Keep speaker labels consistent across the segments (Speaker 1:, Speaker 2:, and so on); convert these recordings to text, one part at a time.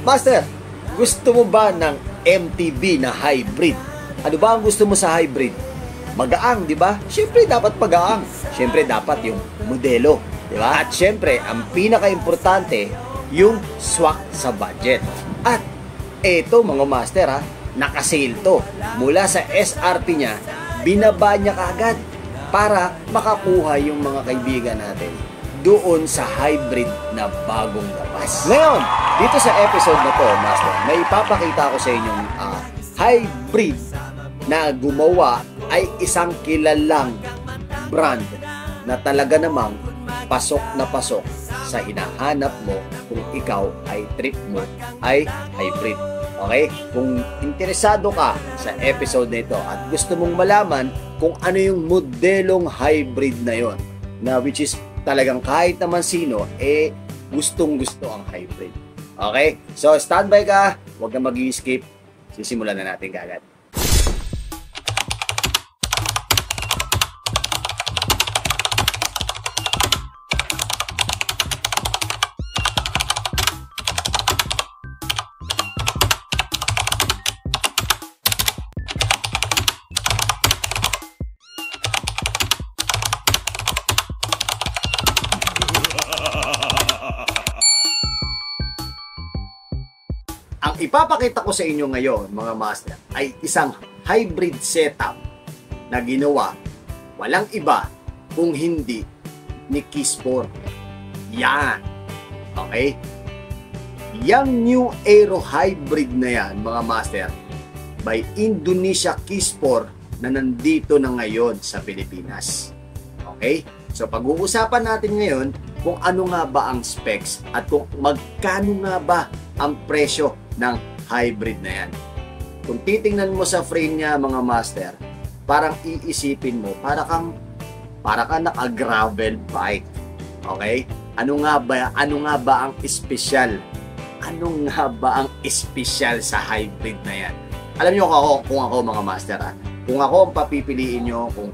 Speaker 1: Master, gusto mo ba ng MTB na hybrid? Ano ba ang gusto mo sa hybrid? Magaang, di ba? Siyempre, dapat magaang. Siyempre, dapat yung modelo, di ba? At siyempre, ang pinaka-importante, yung swak sa budget. At eto mga master ha, nakasale to. Mula sa SRP niya, binaba niya kaagad para makakuha yung mga kaibigan natin doon sa hybrid na bagong labas. Ngayon, dito sa episode na to, master, may ipapakita ko sa inyong hybrid na gumawa ay isang kilalang brand na talaga namang pasok na pasok sa hinahanap mo kung ikaw ay trip mo ay hybrid. Okay? Kung interesado ka sa episode na ito at gusto mong malaman kung ano yung modelong hybrid na yon, na which is talagang kahit naman sino, gustong gusto ang hybrid. Okay? So, standby ka. Huwag na mag-i-skip. Sisimulan na natin kaagad. Ang ipapakita ko sa inyo ngayon, mga master, ay isang hybrid setup na ginawa walang iba kung hindi ni Kisport. Yan. Okay? Yang New Aero hybrid na yan, mga master, by Indonesia Kisport na nandito na ngayon sa Pilipinas. Okay? So, pag-uusapan natin ngayon kung ano nga ba ang specs at kung magkano nga ba ang presyo ng hybrid na yan. Kung titingnan mo sa frame niya, mga master, parang iisipin mo, para kang naka-gravel bike. Okay? Ano nga ba ang espesyal? Ano nga ba ang espesyal sa hybrid na yan? Alam niyo kung ako mga master, kung ako ang papipiliin nyo, kung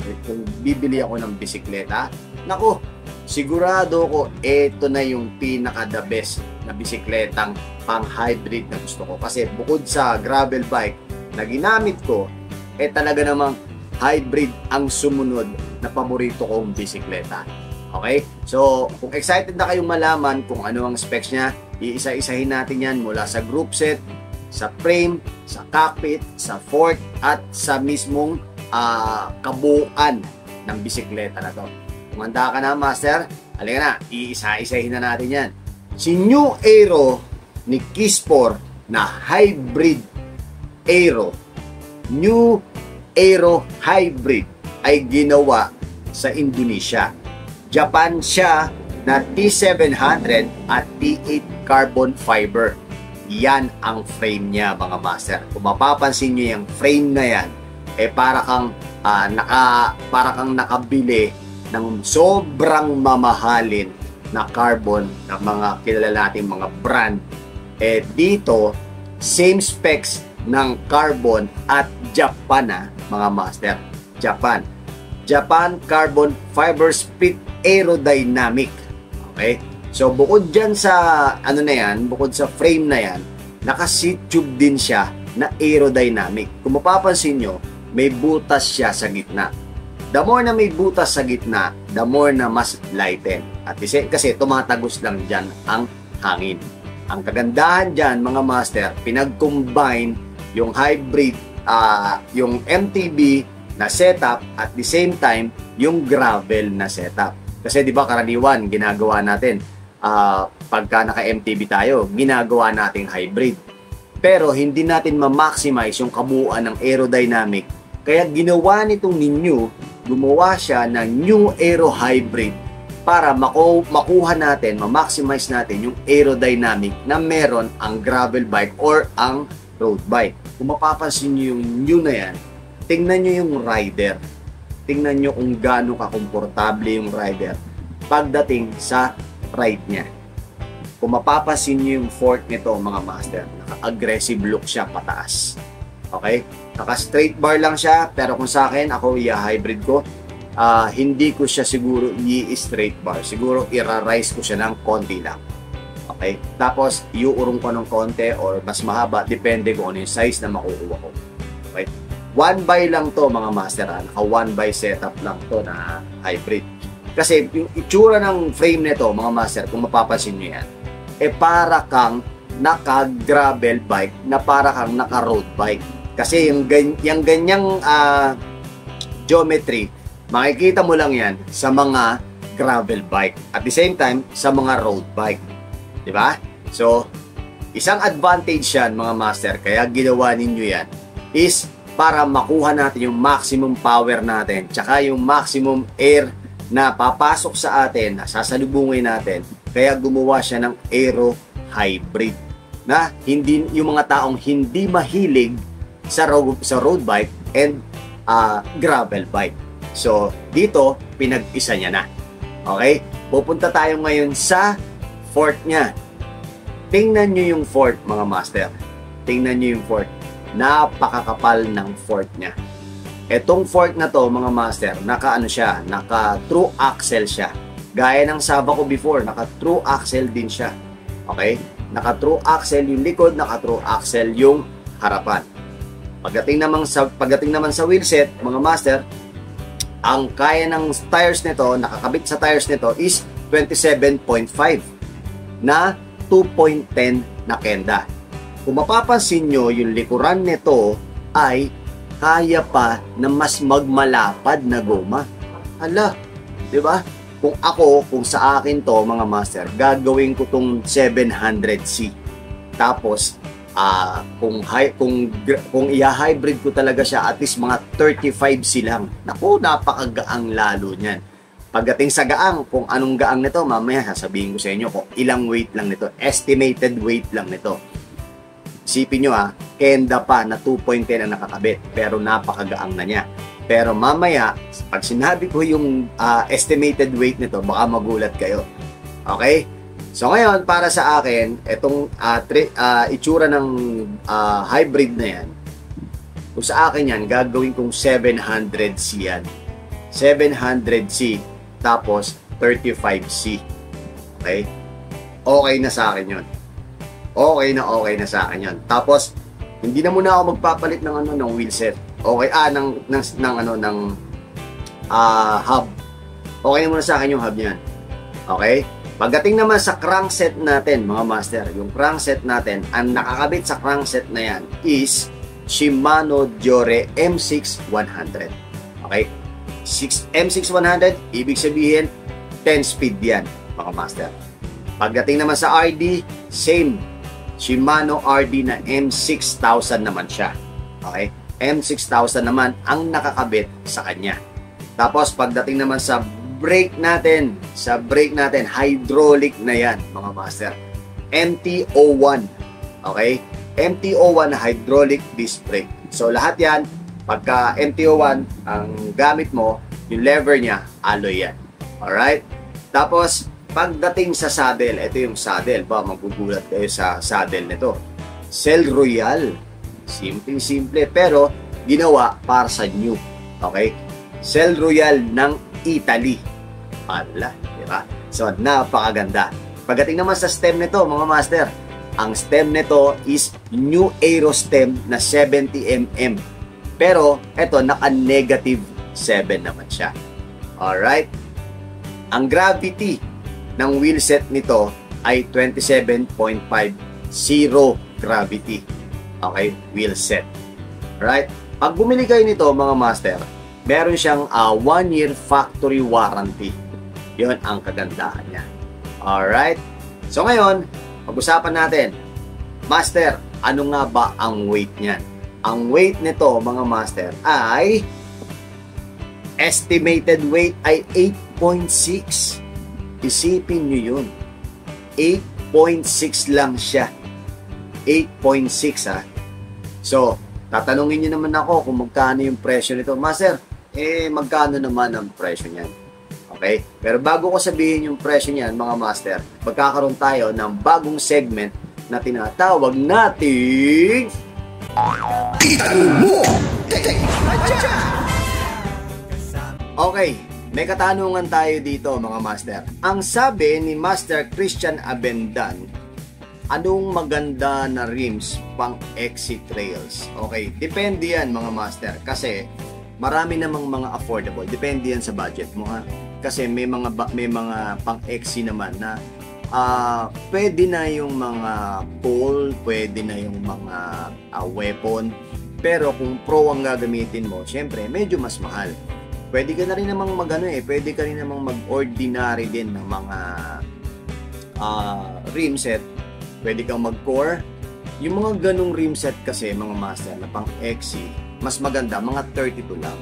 Speaker 1: bibili ako ng bisikleta, naku, sigurado ko ito na yung pinaka-the best na bisikletang pang-hybrid na gusto ko. Kasi bukod sa gravel bike na ginamit ko, talaga namang hybrid ang sumunod na paborito kong bisikleta. Okay? So, kung excited na kayong malaman kung ano ang specs niya, iisa-isahin natin yan mula sa group set, sa frame, sa cockpit, sa fork, at sa mismong kabuuan ng bisikleta na to. Kung handa ka na, master, halika na, iisa-isahin na natin yan. Si New Aero ni Kisport na hybrid Aero, New Aero hybrid, ay ginawa sa Indonesia. Japan siya na T700 at T8 carbon fiber. Yan ang frame niya, mga master. Kung mapapansin nyo yung frame na yan, para kang nakabili ng sobrang mamahalin na carbon ng mga kilala nating mga brand. Dito, same specs ng carbon at Japan, mga master. Japan Carbon Fiber Split Aerodynamic. Okay? So, bukod dyan sa, bukod sa frame na yan, naka-seat tube din siya na aerodynamic. Kung mapapansin nyo, may butas siya sa gitna. The more na may butas sa gitna, the more na mas lighten. At kasi tumatagos lang dyan ang hangin. Ang kagandahan dyan, mga master, pinag-combine yung hybrid, yung MTB na setup at the same time, yung gravel na setup. Kasi di ba karaniwan, ginagawa natin, pagka naka-MTB tayo, ginagawa nating hybrid. Pero hindi natin ma-maximize yung kabuuan ng aerodynamic. Kaya ginawa nitong gumawa siya ng New Aero hybrid para makuha natin, ma-maximize natin yung aerodynamic na meron ang gravel bike or ang road bike. Kung mapapansin nyo yung new na yan, tingnan nyo yung rider. Tingnan nyo kung gaano kakomportable yung rider pagdating sa ride niya. Kung mapapansin nyo yung fork nito, mga master, naka-aggressive look siya pataas. Okay? Naka-straight bar lang siya, pero kung sa akin, ako i-hybrid ko, hindi ko siya siguro i-straight bar. Siguro i-rise ko siya ng konti lang. Okay? Tapos, iuurong ko ng konti or mas mahaba, depende kung ano yung size na makukuha ko. Okay? 1x lang to mga master. Naka 1x setup lang to na hybrid. Kasi yung itsura ng frame nito, mga master, kung mapapansin nyo yan, para kang naka-gravel bike na para kang naka-road bike. Kasi yung ganyang geometry, makikita mo lang yan sa mga gravel bike. At the same time, sa mga road bike. Diba? So, isang advantage yan mga master, kaya ginawa ninyo yan, is para makuha natin yung maximum power natin, tsaka yung maximum air na papasok sa atin, na sasalubungin natin. Kaya gumawa siya ng aero hybrid. Na hindi yung mga taong hindi mahilig sa road bike and gravel bike. So, dito, pinag-isa niya na. Okay? Pupunta tayo ngayon sa fork niya. Tingnan nyo yung fork, mga master. Tingnan nyo yung fork. Napakakapal ng fork niya. Etong fork na to, mga master, naka true axle siya. Gaya ng saba ko before, naka true axle din siya. Okay? Naka true axle yung likod, naka true axle yung harapan. Pagdating naman sa wheelset, mga master, ang kaya ng tires nito, nakakabit sa tires nito is 27.5 na 2.10 na kenda. Kung mapapansin nyo, yung likuran nito ay kaya pa na mas magmalapad na goma. Hala, di ba? Kung sa akin to, mga master, gagawin ko tong 700C. Tapos, kung i-hybrid ko talaga siya, at least mga 35C lang. Naku, napakagaang lalo niyan. Pagdating sa gaang, kung anong gaang nito, mamaya sasabihin ko sa inyo kung ilang weight lang nito. Estimated weight lang nito. Isipin nyo kenda pa na 2.10 ang nakakabit, pero napakagaang na niya. Pero mamaya, pag sinabi ko yung estimated weight nito, baka magulat kayo. Okay? So ngayon, para sa akin, itong itsura ng hybrid na yan, kung sa akin yan, gagawin kong 700C yan. 700C, tapos 35C. Okay? Okay na sa akin yun. Okay na sa akin yan. Tapos, hindi na muna ako magpapalit ng wheelset. Okay, ng hub. Okay na muna sa akin yung hub niyan. Okay? Pagdating naman sa crankset natin, mga master, yung crankset natin, ang nakakabit sa crankset na yan is Shimano Diore M6100. Okay? M6100, ibig sabihin, 10 speed yan, mga master. Pagdating naman sa RD, same. Shimano RD na M6000 naman siya. Okay? M6000 naman ang nakakabit sa kanya. Tapos, pagdating naman sa brake natin, hydraulic na yan, mga master. MT-01. Okay? MT-01 na hydraulic disc brake. So, lahat yan, pagka MT-01, ang gamit mo, yung lever niya, alloy yan. Alright? Tapos, pagdating sa saddle, ito yung saddle. Magugulat kayo sa saddle nito. Cell Royal. Simple, pero ginawa para sa new. Okay? Cell Royal ng Italy. Ala, di ba? So, napakaganda. Pagdating naman sa stem nito, mga master, ang stem nito is new aero stem na 70mm. Pero, ito, naka-negative 7 naman siya. Alright? Ang gravity ng wheelset nito ay 27.5, zero gravity. Okay? Wheelset. Alright? Pag bumili kayo nito, mga master, meron siyang 1-year factory warranty. Yun ang kagandahan niya. Alright? So ngayon, pag-usapan natin, master, ano nga ba ang weight niyan? Ang weight nito, mga master, ay estimated weight ay 8.6. Isipin nyo yun. 8.6 lang siya. 8.6 ha. So, tatanungin nyo naman ako kung magkano yung presyo nito. Master, magkano naman ang presyo niyan? Okay? Pero bago ko sabihin yung presyo niyan, mga master, magkakaroon tayo ng bagong segment na tinatawag nating Itanong Mo! Okay, may katanungan tayo dito, mga master. Ang sabi ni Master Christian Abendan, anong maganda na rims pang exit trails? Okay, depende yan mga master. Kasi marami namang mga affordable. Depende yan sa budget mo ha. Kasi may mga pang exit naman na pwede na yung mga pole, pwede na yung mga weapon. Pero kung pro ang gagamitin mo, syempre medyo mas mahal. Pwede ka na rin namang pwede ka rin namang mag-ordinary din ng mga rim set. Pwede kang mag-core. Yung mga ganong rim set kasi mga master na pang XC, mas maganda mga 32 lang.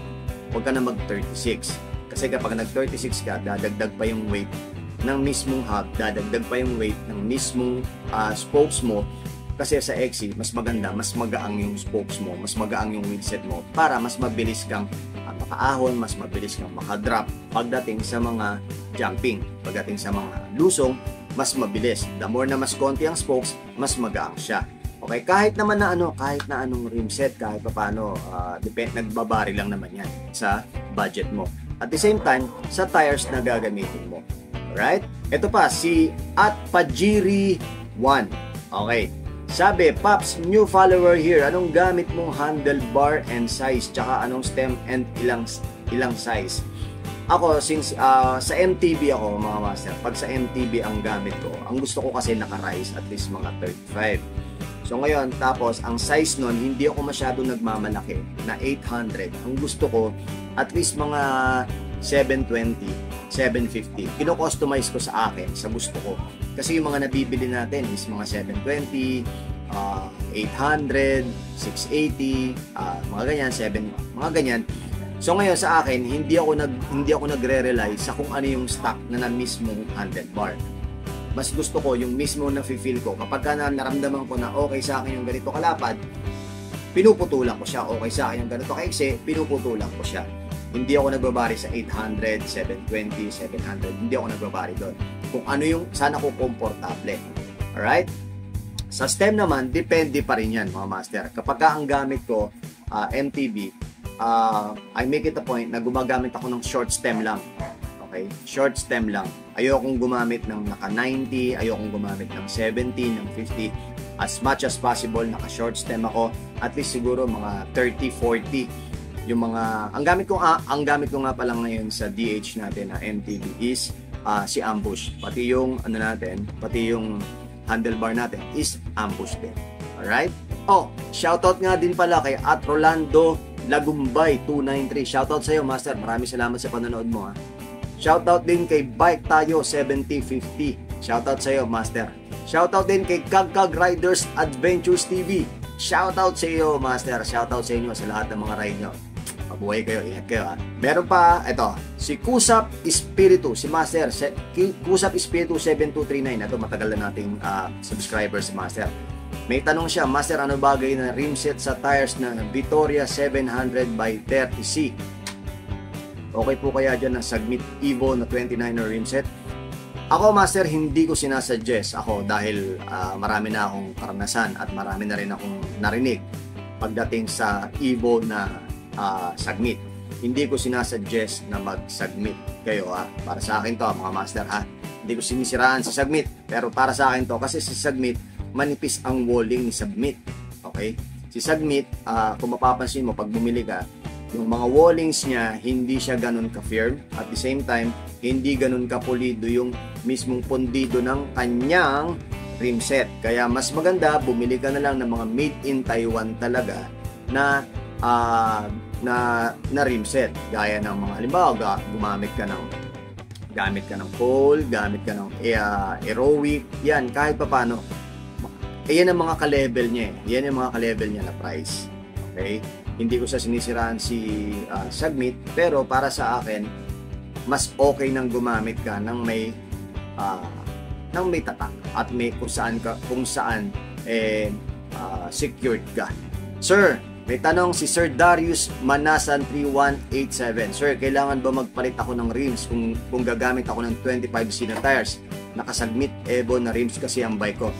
Speaker 1: Huwag ka na mag-36. Kasi kapag nag-36 ka, dadagdag pa yung weight ng mismong hub, dadagdag pa yung weight ng mismong spokes mo. Kasi sa XC, mas maganda, mas magaang yung spokes mo, mas magaang yung wheelset mo para mas mabilis kang makaahon, mas mabilis kang makadrop pagdating sa mga jumping, pagdating sa mga lusong, mas mabilis. The more na mas konti ang spokes, mas magaang siya. Okay, kahit naman na kahit na anong rim set, kahit paano, nagbabari lang naman yan sa budget mo. At the same time, sa tires na gagamitin mo. Alright? Ito pa, si @pajiri1. Okay. Sabi, Pops, new follower here. Anong gamit mong handlebar and size? Tsaka anong stem and ilang size? Ako, since sa MTB ako, mga master, pag sa MTB ang gamit ko, ang gusto ko kasi naka-rise at least mga 35. So ngayon, tapos ang size nun, hindi ako masyado nagmamalaki na 800. Ang gusto ko, at least mga 720, 750. Kino-customize ko sa akin, sa gusto ko. Kasi yung mga nabibili natin is mga 720, 800, 680, mga ganyan, mga ganyan. So ngayon sa akin, hindi ako nagre-rely sa kung ano yung stock na mismong handlebar. Mas gusto ko yung mismo na feel ko kapag naramdaman ko na okay sa akin yung ganito kalapad, pinuputulan ko siya. Okay sa akin yung ganito kaiksi, pinuputulan ko siya. Hindi ako nagbabari sa 800, 720, 700. Hindi ako nagbabari doon. Kung ano yung saan ako komportable. Alright? Sa stem naman, depende pa rin yan mga master. Kapag ang gamit ko, MTB, I make it a point na gumagamit ako ng short stem lang. Okay? Short stem lang. Ayokong gumamit ng naka 90, ayokong gumamit ng 70, ng 50. As much as possible, naka short stem ako. At least siguro mga 30, 40. Yung mga ang gamit ko nga pala ngayon sa DH natin na MTB is si ambush. Pati yung pati yung handlebar natin is ambush din. Alright? Oh, shoutout nga din pala kay @Rolando Lagumbay 293. Shoutout sa iyo, Master. Maraming salamat sa panonood mo ha. Shoutout din kay Bike Tayo 7050. Shoutout sa iyo, Master. Shoutout din kay Kagkag Riders Adventures TV. Shoutout sa iyo, Master. Shoutout sa inyo sa lahat ng mga ride nyo. Mabuhay kayo, ingat kayo ha. Meron pa, ito, si Kusap Espiritu, si Master, Kusap Espiritu 7239. Ito, matagal na nating subscribers si Master. May tanong siya, Master, ano bagay na rim set sa tires na Vittoria 700 by 30C? Okay po kaya dyan ang Sagmit Evo na 29er rim set? Ako, Master, hindi ko sinasuggest ako dahil marami na akong karanasan at marami na rin akong narinig pagdating sa Evo na Sagmit. Hindi ko sinasuggest na mag-Sagmit kayo ha. Para sa akin to mga Master ha. Hindi ko sinisiraan si Sagmit. Pero para sa akin to kasi si Sagmit manipis ang walling ni Sagmit. Okay? Si Sagmit, kung mapapansin mo pag bumili ka, yung mga wallings niya, hindi siya ganun ka-firm. At the same time, hindi ganun ka-pulido yung mismong pondido ng kanyang rim set. Kaya mas maganda, bumili ka na lang ng mga made in Taiwan talaga na rim set. Gaya ng mga, halimbawa, gamit ka ng pole, gamit ka ng aerowick, yan, kahit pa paano. Yan ang mga ka-level niya eh. Yan ang mga ka-level niya na price. Okay? Hindi ko sa sinisiraan si Sagmit, pero para sa akin, mas okay nang gumamit ka ng may tatak at may kung saan secured ka. Sir, may tanong si Sir Darius Manasan 3187. Sir, kailangan ba magpalit ako ng rims kung gagamit ako ng 25C na tires? Nakasagmit Evo na rims kasi ang bike ko.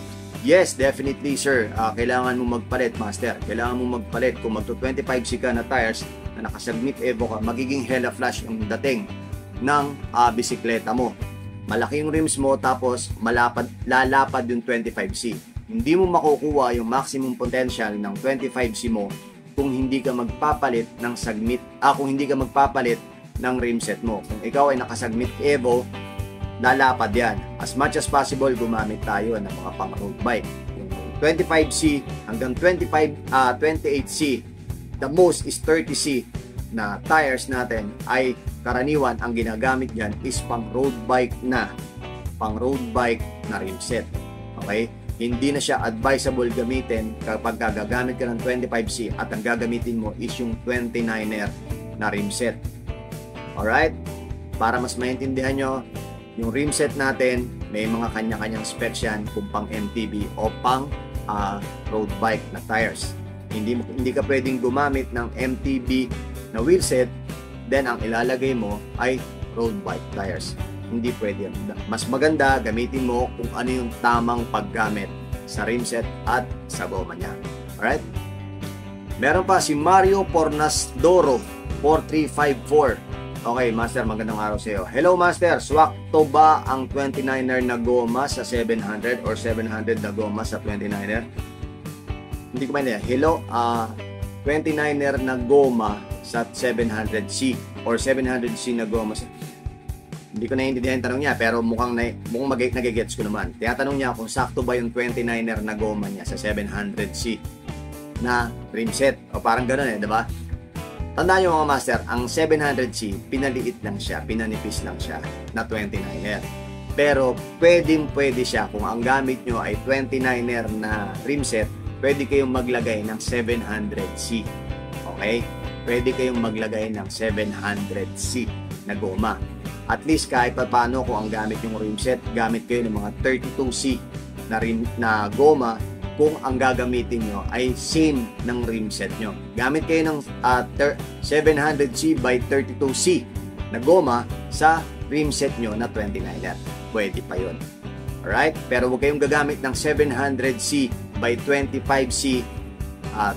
Speaker 1: Yes, definitely sir. Kailangan mo magpalit, Master. Kailangan mo magpalit. Kung magto 25C ka na tires na nakasagmit Evo ka, magiging hella flash ang dating ng bisikleta mo. Malaki yung rims mo tapos lalapad yung 25C. hindi mo makukuha yung maximum potential ng 25C mo kung hindi ka magpapalit ng kung hindi ka magpapalit ng rim set mo. Kung ikaw ay nakasubmit Evo, lalapad yan. As much as possible, gumamit tayo ng mga pang road bike. Yung 25C hanggang 28C, the most is 30C na tires natin ay karaniwan ang ginagamit dyan is pang road bike na rim set. Okay? Hindi na siya advisable gamitin kapag gagamit ka ng 25C at ang gagamitin mo is yung 29er na rim set. Alright? Para mas maintindihan nyo, yung rim set natin, may mga kanya-kanyang specs yan kung pang MTB o pang road bike na tires. Hindi ka pwedeng gumamit ng MTB na wheel set, then ang ilalagay mo ay road bike tires. Hindi pwede yan. Mas maganda, gamitin mo kung ano yung tamang paggamit sa rim set at sa goma niya. Alright? Meron pa si Mario Pornasdoro 4354. Okay, Master, magandang araw sa iyo. Hello, Master. Swakto ba ang 29er na goma sa 700 or 700 na goma sa 29er? Hindi ko maintindihan. Hello, 29er na goma sa 700C or 700C na goma sa... Hindi ko naiintindihan yung tanong niya, pero mukhang nagigets ko naman. Tinatanong niya kung sakto ba yung 29er na goma niya sa 700C na rim set. O parang gano'n diba? Tandaan nyo mga master, ang 700C, pinaliit lang siya, pinanipis lang siya na 29er. Pero pwede siya, kung ang gamit nyo ay 29er na rim set, pwede kayong maglagay ng 700C. Okay? Pwede kayong maglagay ng 700C na goma. At least kahit pa paano kung ang gamit yung rim set, gamit kayo ng mga 32C na goma kung ang gagamitin nyo ay same ng rim set nyo. Gamit kayo ng 700C by 32C na goma sa rim set nyo na 29er. Pwede pa yun. Alright? Pero huwag kayong gagamit ng 700C by 25C,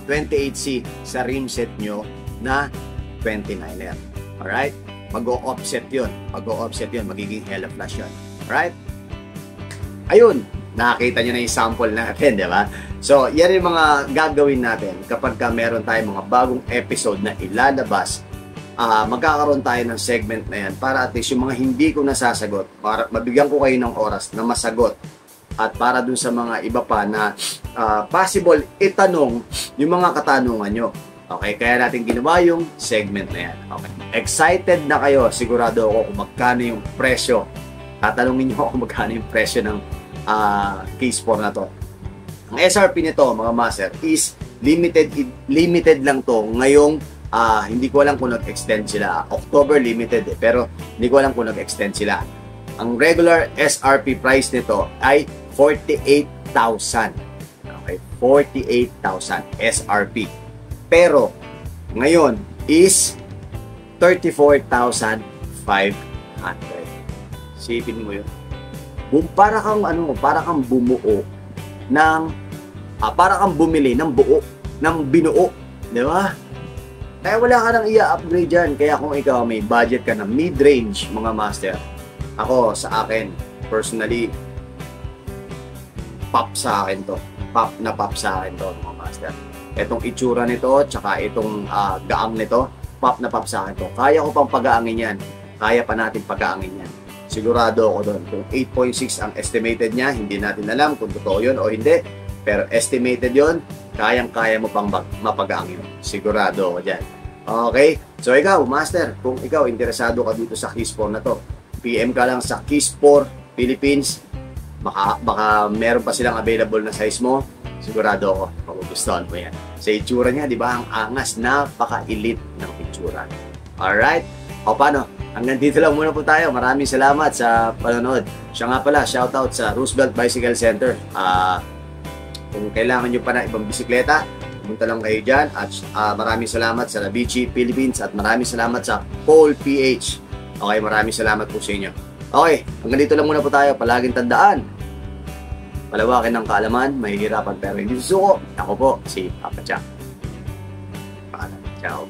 Speaker 1: 28C sa rim set nyo na 29er. Alright? Mag-o-offset yun. Magiging hella flash yun. Alright? Ayun. Nakakita nyo na yung sample natin, di ba? So, yan yung mga gagawin natin kapag meron tayong mga bagong episode na ilalabas. Magkakaroon tayo ng segment na yan para at least yung mga hindi ko nasasagot, para mabigyan ko kayo ng oras na masagot. At para dun sa mga iba pa na possible itanong yung mga katanungan nyo. Okay, kaya natin ginawa yung segment na yan. Okay. Excited na kayo, sigurado ako kung magkano yung presyo. Tatanungin nyo kung magkano yung presyo ng case 4 na to. Ang SRP nito, mga master, is limited lang to ngayong hindi ko alam kung nag-extend sila. October limited pero hindi ko alam kung nag-extend sila. Ang regular SRP price nito ay 48,000. Okay, 48,000 SRP. Pero ngayon is 34,500. Sipin mo yun. Para kang bumuo ng para kang bumili ng binuo, di ba? Kaya wala ka nang i-upgrade dyan. Kaya kung ikaw may budget ka na mid-range, mga master, ako sa akin personally, pop sa akin to, mga master. Etong itsura nito, tsaka itong gaang nito, pop sa akin to. Kaya ko pang pag-aangin yan. Kaya pa natin pag-aangin yan. Sigurado ako doon. Kung 8.6 ang estimated niya, hindi natin alam kung totoo yun o hindi. Pero estimated yun, kayang-kaya mo pang mapag-aangin. Sigurado ako dyan. Okay? So ikaw, master, kung ikaw interesado ka dito sa Kiss 4 na to, PM ka lang sa Kiss 4 Philippines. Baka meron pa silang available na size mo. Sigurado ako, magugustuhan mo yan. Sa itsura niya, di ba, ang angas, napaka-elite ng itsura. Alright? O paano? Hanggang dito lang muna po tayo. Maraming salamat sa panonood. Siya nga pala, shoutout sa Roosevelt Bicycle Center. Kung kailangan nyo pa na ibang bisikleta, pumunta lang kayo dyan. At maraming salamat sa Navici Philippines at maraming salamat sa Paul PH. Okay, maraming salamat po sa inyo. Okay, hanggang dito lang muna po tayo. Palaging tandaan, palawakin ng kaalaman, mahihirapan pero hindi susuko. Ako po, si Papa Jack. Paalam. Ciao.